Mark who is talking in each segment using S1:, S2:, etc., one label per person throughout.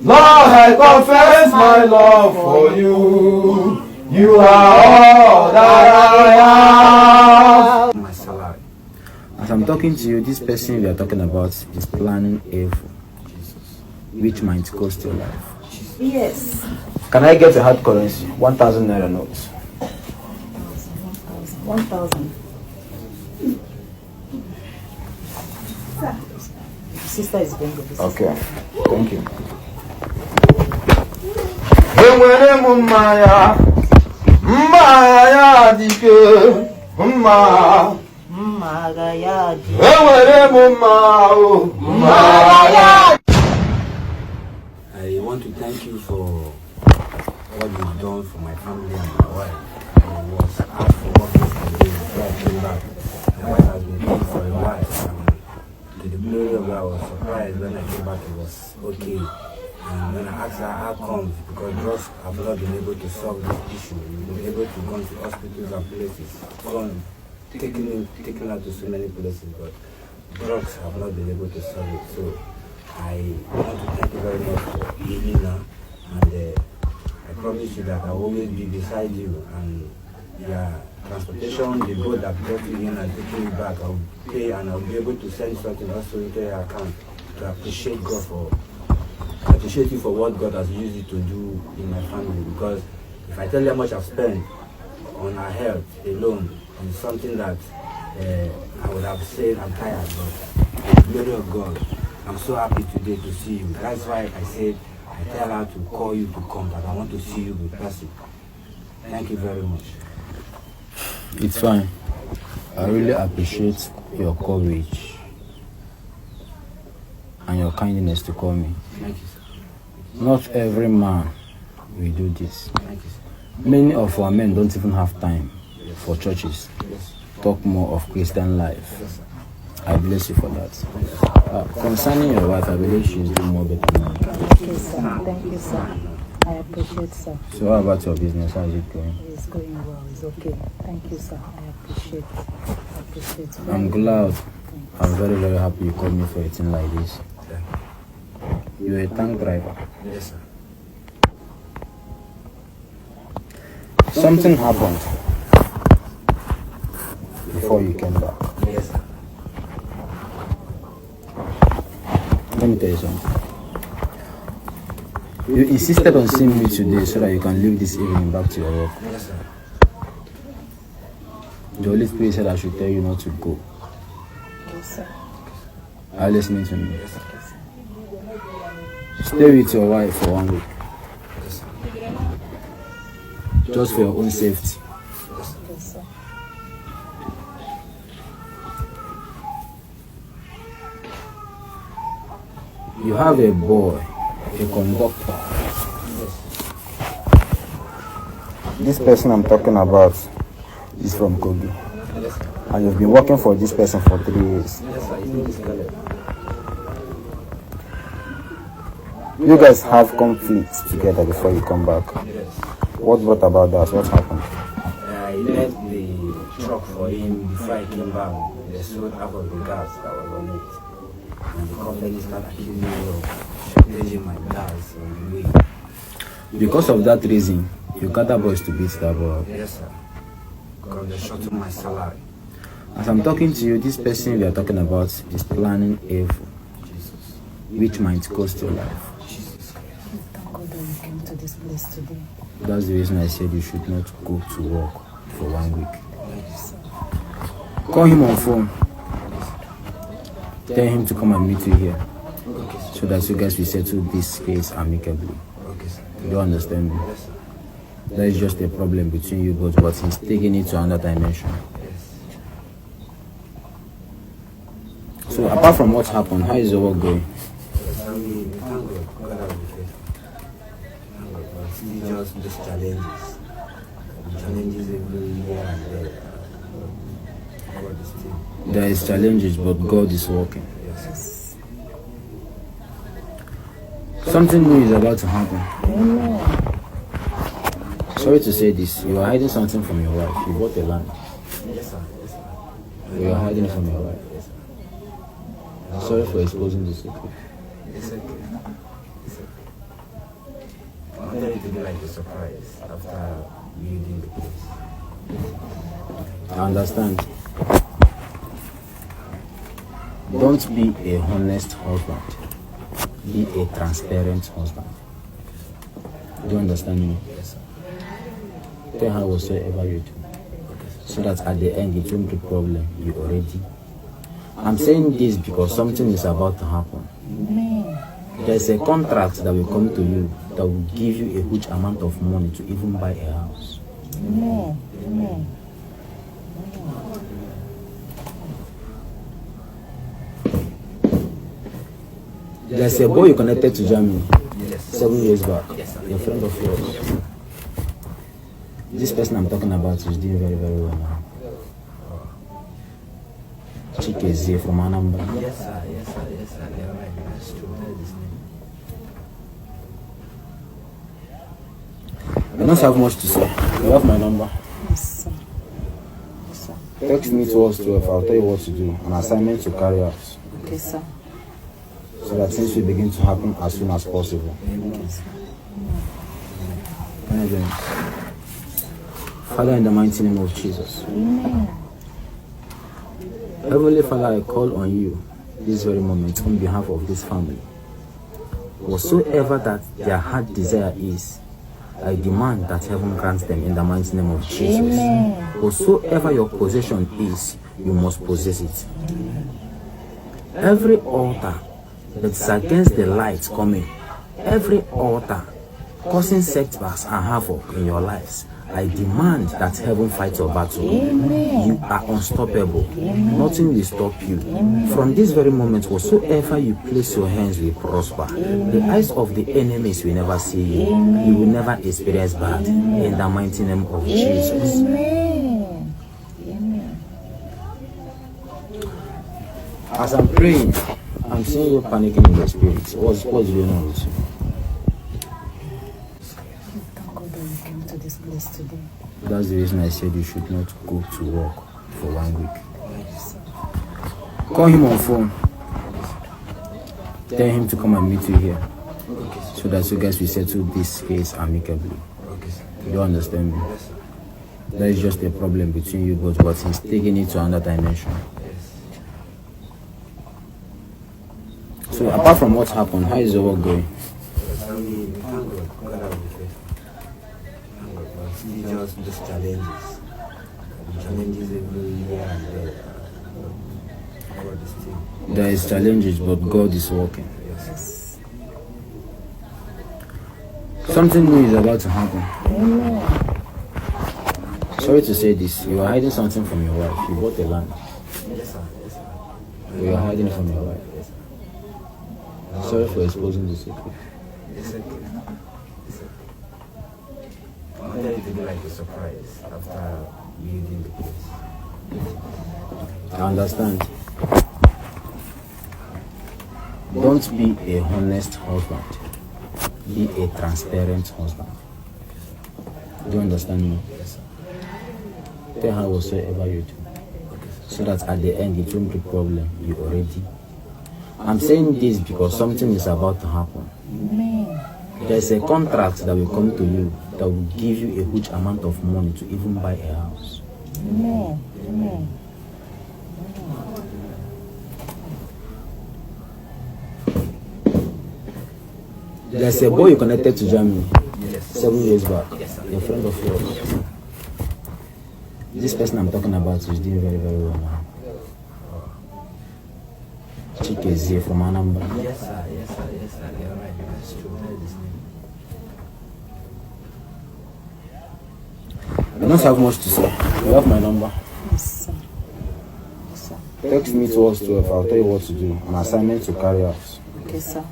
S1: Lord, I confess my love for you. You are all that I am.
S2: My salary. As I'm talking to you, this person we are talking about is planning evil, which might cost your life.
S3: Yes.
S2: Can I get a hard currency? 1,000 naira notes.
S3: 1,000. Sister is going to be.
S2: Okay, thank you. I want to thank you for what you've done for my family and my wife. I was out for work yesterday before I came back. My wife has been ill for a while. To the glory of God, I was surprised when I came back it was okay. And when I asked her how comes, because drugs have not been able to solve this issue. We've been able to go to hospitals and places, taking her to so many places, but drugs have not been able to solve it. So I want to thank you very much for healing her, and I promise you that I will always be beside you, and transportation, the boat that brought you in and taking you back, I'll pay, and I'll be able to send something also into your account to appreciate you for what God has used you to do in my family. Because if I tell you how much I've spent on our health alone, on something that I would have said I'm tired, but the glory of God, I'm so happy today to see you. That's why I said I tell her to call you to come, that I want to see you in person. Thank you very much. It's fine. I really appreciate your courage and your kindness to call me. Thank you, sir. Not every man will do this. Thank you, sir. Many of our men don't even have time for churches. Yes. Talk more of Christian life. Yes, I bless you for that. Concerning your wife, I believe she's doing more better now.
S3: Thank you, sir. Thank you, sir. I appreciate, sir.
S2: So how about your business? How is it going?
S3: It's going well. It's okay. Thank you, sir. I appreciate.
S2: I'm glad. I'm very, very happy you called me for a thing like this. You're a tank driver. Yes, sir. Something happened before you came back. Yes, sir. Let me tell you something. You insisted on seeing me today so that you can leave this evening back to your work. Yes, sir. The Holy Spirit said I should tell you not to go.
S3: Yes, sir.
S2: Are you listening to me? Yes, sir. Stay with your wife for 1 week. Yes, sir. Just for your own safety.
S3: Yes, sir.
S2: You have a boy, a conductor. This person I'm talking about is from Kogi. And you've been working for this person for 3 years. You guys have conflicts together before you come back. What brought about that? What happened? I left the truck for him before I came back. They sold half of the gas that was on it. And the company started accusing me of shortaging my gas on the way. Because of that reason, you gather boys to beat that boy. Yes, sir. Because they shorted my salary. As I'm talking to you, this person we are talking about is planning evil, which might cost your life.
S3: Thank God that you came to this place today.
S2: That's the reason I said you should not go to work for 1 week. Call him on phone. Tell him to come and meet you here, so that you guys will settle this case amicably. You don't understand me? That is just a problem between you both, but he's taking it to another dimension. So apart from what happened, how is your work going? Just these challenges every year and there. God is still.
S4: There is challenges, but God is working.
S2: Yes.
S4: Something new is about to happen.
S3: Amen.
S4: Sorry to say this, you are hiding something from your wife. You bought a land.
S2: Yes, sir. Yes, sir.
S4: You are hiding it from your wife.
S2: Yes, sir.
S4: Sorry for exposing the secret.
S2: It's okay. It's okay. I wanted it to be like a surprise after building the place.
S4: I understand. Don't be a honest husband. Be a transparent husband. Do you understand me?
S2: Yes, sir.
S4: Tell her whatsoever you do, so that at the end it won't be a problem. You already. I'm saying this because something is about to happen.
S3: Amen.
S4: There's a contract that will come to you that will give you a huge amount of money to even buy a house.
S3: Amen. Amen.
S4: There's a boy you connected to Germany
S2: Yes.
S4: 7 years back,
S2: Yes, sir.
S4: a friend of yours. This person I'm talking about is doing very, very well now. Chikeze from Anambra.
S2: Yes, sir. Yes, sir. Yes, sir. You're right. That's true. That is his name.
S4: I don't have much to say. You have my number.
S3: Yes, sir. Yes, sir.
S4: Text me towards 12. I'll tell you what to do. An assignment to carry out.
S3: Okay, sir.
S4: So that things will begin to happen as soon as possible.
S3: Okay, sir.
S4: Amen. Father, in the mighty name of Jesus.
S3: Amen.
S4: Heavenly Father, I call on you this very moment on behalf of this family. Whatsoever that their heart desire is, I demand that heaven grants them in the mighty name of Jesus.
S3: Amen.
S4: Whatsoever your possession is, you must possess it. Every altar that's against the light coming, every altar causing setbacks and havoc in your lives, I demand that heaven fight your battle.
S3: Amen.
S4: You are unstoppable. Nothing will stop you. From this very moment, whatsoever you place your hands will prosper. The eyes of the enemies will never see you. You will never experience bad. In the mighty name of Jesus.
S3: Amen. Amen.
S4: As I'm praying, I'm seeing you panicking in the spirit. What's going on with you?
S3: Thank God that you came to this place today.
S4: That's the reason I said you should not go to work for 1 week. Call him on phone. Tell him to come and meet you here, so that you guys will settle this case amicably.
S2: Okay, sir.
S4: You don't understand me?
S2: Yes, sir.
S4: That is just a problem between you both, but he's taking it to another dimension.
S2: Yes.
S4: So apart from what happened, how is the work going?
S2: I mean, thank God. God will be faithful. Thank God. But still just challenges. The challenges every here and there. God is still.
S4: There is challenges, but God is working.
S2: Yes.
S4: Something new is about to happen.
S3: Amen.
S4: Sorry to say this, you are hiding something from your wife. You bought a land.
S2: Yes, sir. Yes, sir.
S4: You are hiding it from your wife.
S2: Yes, sir.
S4: Sorry for exposing the secret.
S2: It's okay. It's okay. I wanted it to be like a surprise after building the place.
S4: I understand. Don't be a honest husband. Be a transparent husband. Do you understand me?
S2: Yes, sir.
S4: Tell her whatsoever you do, so that at the end it won't be a problem. You already. I'm saying this because something is about to happen.
S3: Amen.
S4: There's a contract that will come to you that will give you a huge amount of money to even buy a house.
S3: Amen. Amen.
S4: There's a boy you connected to Germany
S2: Yes.
S4: 7 years back,
S2: Yes, sir.
S4: a friend of yours. This person I'm talking about is doing very, very well now. Chikeze from Anambra.
S2: Yes, sir. Yes, sir. Yes, sir. You're right. That's true. That is his name.
S4: I don't have much to say. You have my number.
S3: Yes, sir. Yes, sir.
S4: Text me towards 12. I'll tell you what to do. An assignment to carry out,
S3: Okay, sir.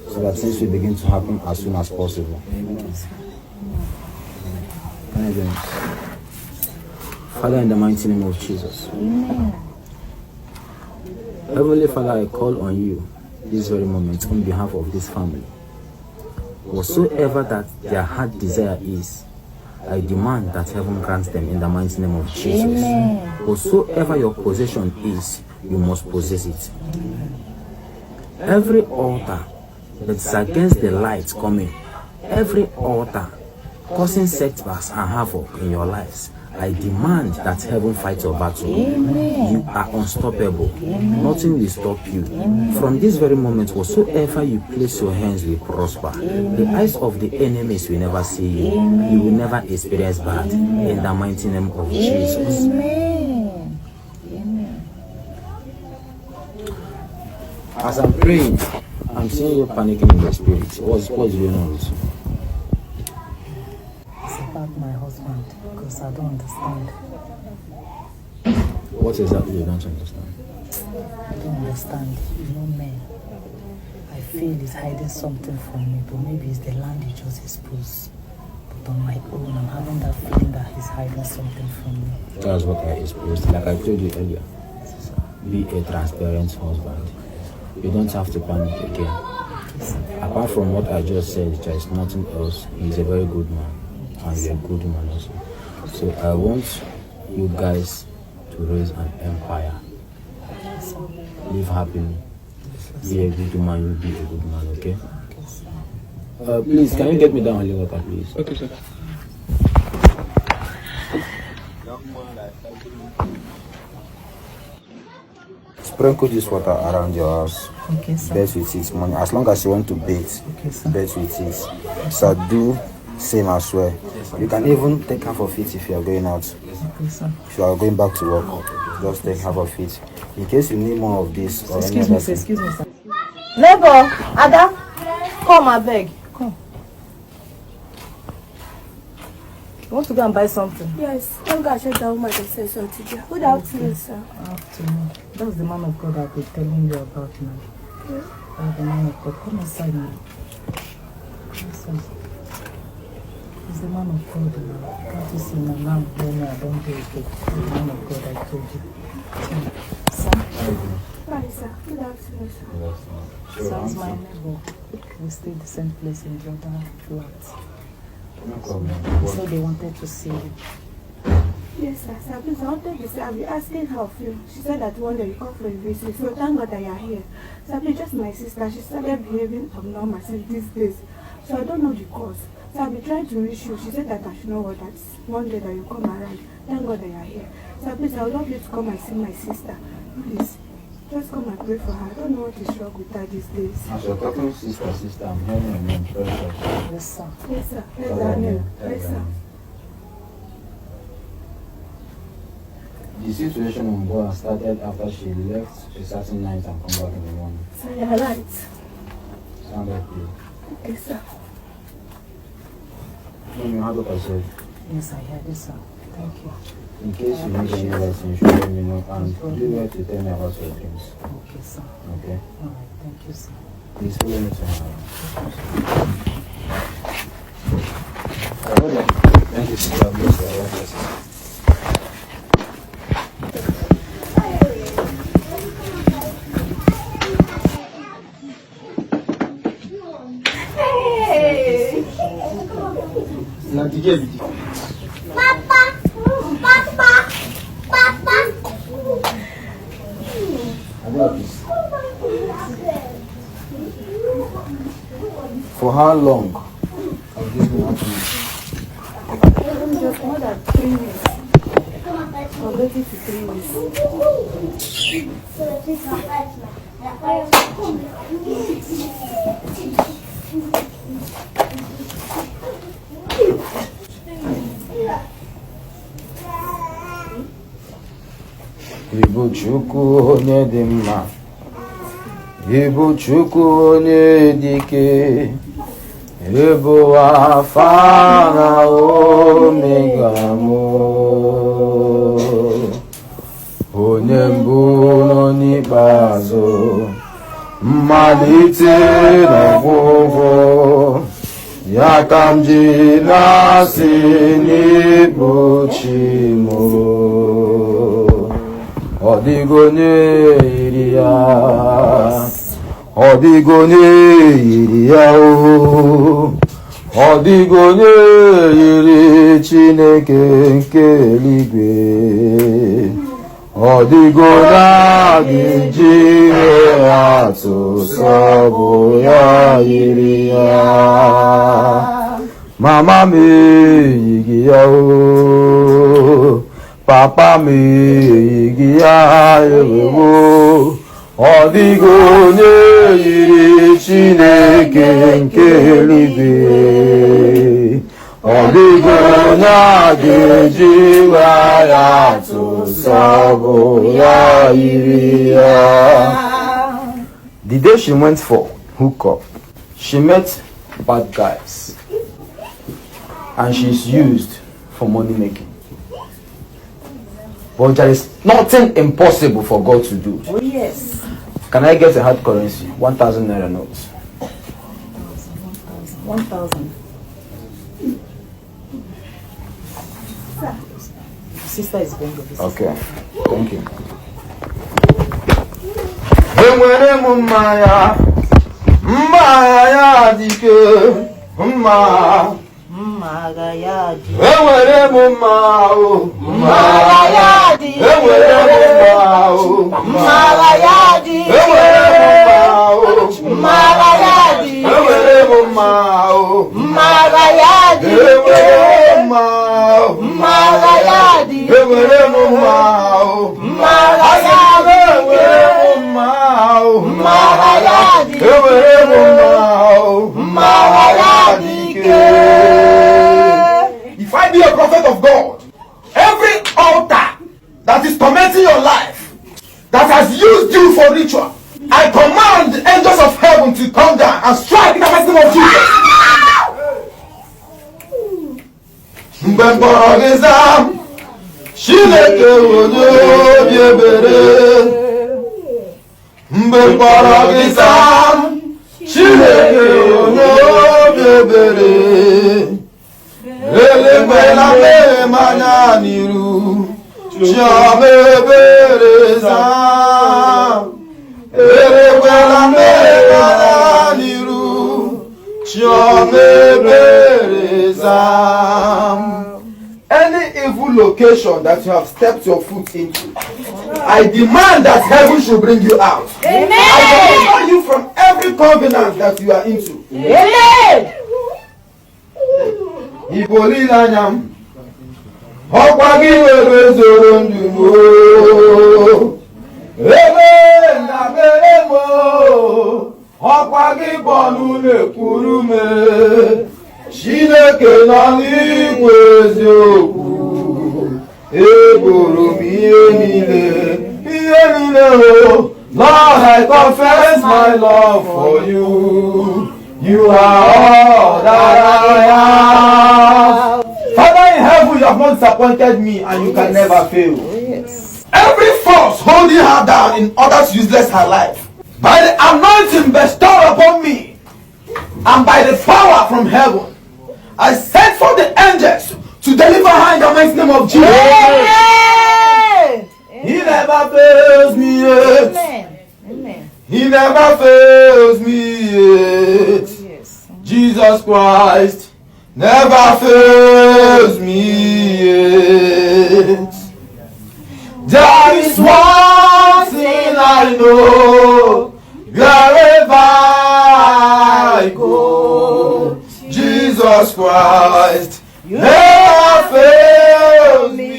S4: so that things will begin to happen as soon as possible.
S3: Okay, sir.
S4: Amen. Father, in the mighty name of Jesus.
S3: Amen.
S4: Heavenly Father, I call on you this very moment on behalf of this family. Whatsoever that their heart desire is, I demand that heaven grants them in the mighty name of Jesus.
S3: Amen.
S4: Whatsoever your possession is, you must possess it. Every altar that's against the light coming, every altar causing setbacks and havoc in your lives, I demand that heaven fight your battle.
S3: Amen.
S4: You are unstoppable.
S3: Amen.
S4: Nothing will stop you.
S3: Amen.
S4: From this very moment, whatsoever you place your hands will prosper.
S3: Amen.
S4: The eyes of the enemies will never see you.
S3: Amen.
S4: You will never experience bad.
S3: Amen.
S4: In the mighty name of Jesus.
S3: Amen. Amen.
S4: As I'm praying, I'm seeing you panicking in the spirit. What's going on with you?
S3: It's about my husband because I don't understand.
S4: What exactly you don't understand?
S3: I don't understand. You know, man. I feel he's hiding something from me, but maybe it's the land he just exposed. But on my own, I'm having that feeling that he's hiding something from me.
S4: That's what I experienced. Like I told you earlier, be a transparent husband. You don't have to panic again. Apart from what I just said, there is nothing else. He's a very good man, and you're a good man also. So I want you guys to raise an empire. Live happily. Be a good man, you'll be a good man, okay? Please, can you get me down a little water, please?
S1: Okay, sir.
S4: Sprinkle this water around your house.
S3: Okay, sir.
S4: Bathe with it, money. As long as you want to bathe,
S3: Okay, sir.
S4: bathe with it. So do same as well. You can even take half of it if you are going out.
S3: Okay, sir.
S4: If you are going back to work, just take half of it. In case you need more of this or any
S3: Excuse
S4: other
S3: me, sir.
S4: thing.
S3: Excuse me, sir.
S5: Neighbor, Ada, come abeg.
S3: Come.
S5: You want to go and buy something?
S6: Yes, I'm going to check that woman that says something today. Good afternoon, sir.
S3: Afternoon. That's the man of God I've been telling you about now.
S6: Yeah.
S3: That's the man of God. Come inside now. Come inside. He's the man of God now. Can't you see my man? No, I don't do it. The man of God I told you. Sir?
S6: Hi, sir. Good afternoon, sir.
S3: Son's my neighbor. We stay the same place in Jordan flat.
S4: No problem.
S3: So they wanted to see you.
S6: Yes, sir. Sir, please, I wanted to say, I'll be asking her of you. She said that one day you come for a visit, so thank God that you're here. Sir, please, just my sister, she started behaving abnormal since these days. So I don't know the cause. So I'll be trying to reach you. She said that I should know what that's one day that you come around. Thank God that you're here. So please, I would love you to come and see my sister. Please, just come and pray for her. I don't know what is wrong with her these days.
S4: As you're talking sister, I'm hearing your name, precious.
S3: Yes, sir.
S6: Yes, sir. Yes, Daniel. Yes, sir.
S4: The situation on board started after she left a certain night and come back in the morning.
S6: Sir, you're right.
S4: Stand up, please.
S6: Yes, sir.
S4: No, you have what I said.
S3: Yes, I heard it, sir. Thank you.
S4: In case you need any lesson, you should let me know and do well to tell me about your dreams.
S3: Okay, sir.
S4: Okay?
S3: Alright, thank you, sir.
S4: Please follow me to my house. Thank you, sister. Bless you. God bless you. For how long has this been happening?
S6: Just more than 3 weeks. From 30 to 3 weeks.
S4: Ibu Chukwu onye dị mma, Ibu Chukwu onye dike, Ibu Alfa na Omega mụ, onye mbụ nọ n'ikpeazụ, mmalite na ọgwụgwụ,
S1: Yakamji nasini buchimo Odigone iria Odigone iri Chineke nke eluigwe Odigona giji atụ sọbụ ya yiri ya Mama m eyighị ya o Papa m eyighị ya ewewo Ọdịghị onye yiri Chineke nke eluigwe Ọdịghị onye a ga-eji gwa ya atụ sọbụ ya yiri ya. The day she went for hookup, she met bad guys and she's used for money making. But there is nothing impossible for God to do.
S3: Oh yes.
S1: Can I get a hard currency? 1,000 naira notes.
S3: 1,000. Sister is going to visit.
S1: Okay, thank you. Enwere m mmanya ya dike mma
S3: Mmaga ya di.
S1: enwere m mma o
S3: Mmaga ya di.
S1: enwere m mma o
S3: Mmaga ya di.
S1: enwere m mma o
S3: Mmaga ya di.
S1: enwere m mma o
S3: Mmaga ya di.
S1: enwere m mma o
S3: Mmaga ya di.
S1: enwere m mma o
S3: Mmaga ya di.
S1: If I be a prophet of God, every altar that is tormenting your life, that has used you for ritual, I command the angels of heaven to come down and strike in the mighty name of Jesus. Mgbe mkpọrọ gị zaa Chineke onye obi ebere elekwela mmehie m anya n'iru Chiọma ebere zaa elekwela mmehie m anya n'iru Chiọma ebere zaa. Any evil location that you have stepped your foot into, I demand that heaven should bring you out.
S3: Amen.
S1: I deliver you from every covenant that you are into.
S3: Amen.
S1: Ibolilanyam, Okwagi were zoro ndumo, Ebe na beremo, Okwagi bonu nekurume. Chineke nọ n'igwe eziokwu eboro m ihe niile o. Lord, I confess my love for you. You are all that I have. Father in heaven, you have not disappointed me and you can never fail.
S3: Yes.
S1: Every force holding her down in order to useless her life, by the anointing bestowed upon me and by the power from heaven, I sent for the angels to deliver her in the mighty name of Jesus.
S3: Amen.
S1: He never fails me yet.
S3: Amen. Amen.
S1: He never fails me yet.
S3: Yes.
S1: Jesus Christ never fails me yet. There is one thing I know, wherever I go, Jesus Christ never fails me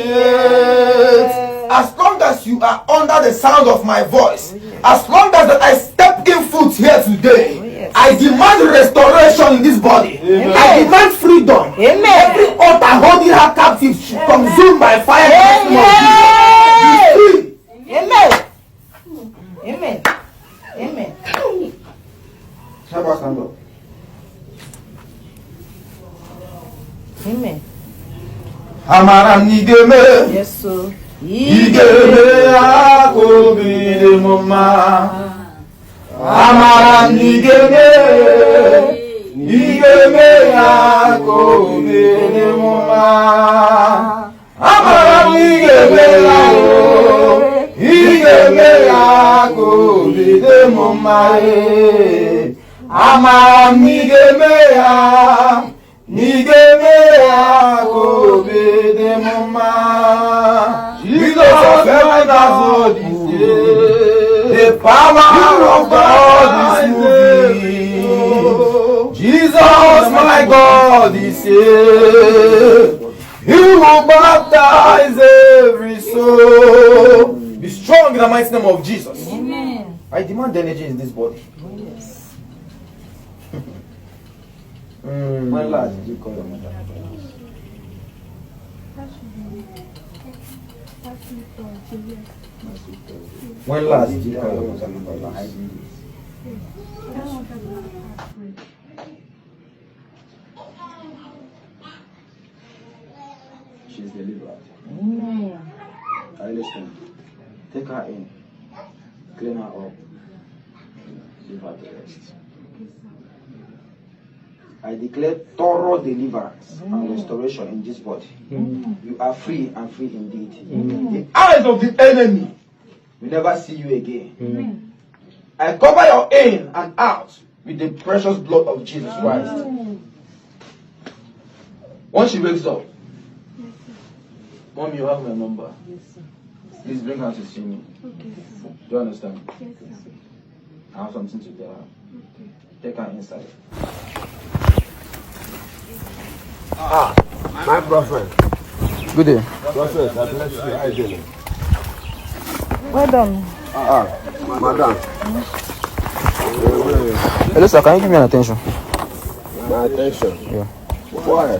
S1: yet. As long as you are under the sound of my voice, as long as that I step in foot here today, I demand restoration in this body. I demand freedom. Every altar holding her captive should consume by fire.
S3: Amen. Amen. Amen.
S1: Stand up.
S3: Amen.
S1: Amara nigeme.
S3: Yes, so.
S1: Igeme akobide mama. Amara nigeme. Igeme ya kobede muma. Amara igeme ya o. Igeme ya kobede muma. Amara igeme ya. Igeme ya kobede muma. Jesus of heaven has all this day. The power of God is moving. Jesus, my God, is here. He will baptize every soul. Be strong in the mighty name of Jesus.
S3: Amen.
S1: I demand energy in this body.
S3: Yes.
S1: When last did you call your mother? When last did you call your mother? She's delivered.
S3: Amen.
S1: I listen. Take her in. Clean her up. Leave her to rest. I declare thorough deliverance and restoration in this body. You are free and free indeed. The eyes of the enemy will never see you again. I cover your in and out with the precious blood of Jesus Christ. Once she wakes up, Mom, you have my number. Please bring her to see me. Do you understand? I have something to tell her. Take her inside.
S2: My prophet.
S1: Good day.
S2: Prophet, God bless you. How you doing?
S3: Well done.
S2: Madam.
S1: Hello, sir. Can you give me an attention?
S2: My attention.
S1: Yeah.
S2: Why?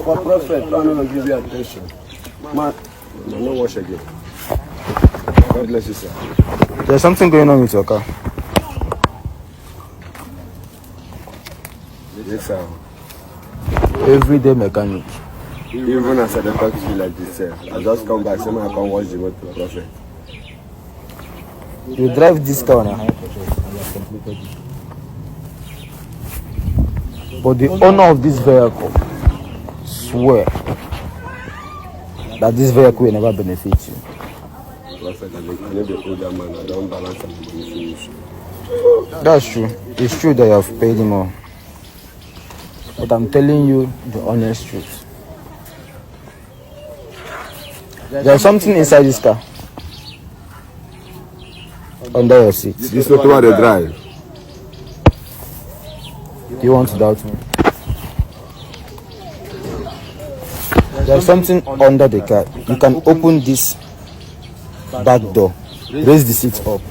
S2: For prophet, I'm not going to give you attention. Man, no wash again. God bless you, sir.
S1: There's something going on with your car.
S2: Yes, sir.
S1: Everyday mechanic.
S2: Even as I talk to you like this, sir, I just come back, say I can watch the road to prophet.
S1: You drive this car on a high pressure and you have completed it. But the owner of this vehicle swear that this vehicle will never benefit you.
S2: Prophet, I need the older man, I don't balance and finish.
S1: That's true. It's true that you have paid him all. But I'm telling you the honest truth. There's something inside this car. Under your seat.
S2: This is not what they drive.
S1: Do you want to doubt me? There's something under the car. You can open this back door. Raise the seat up.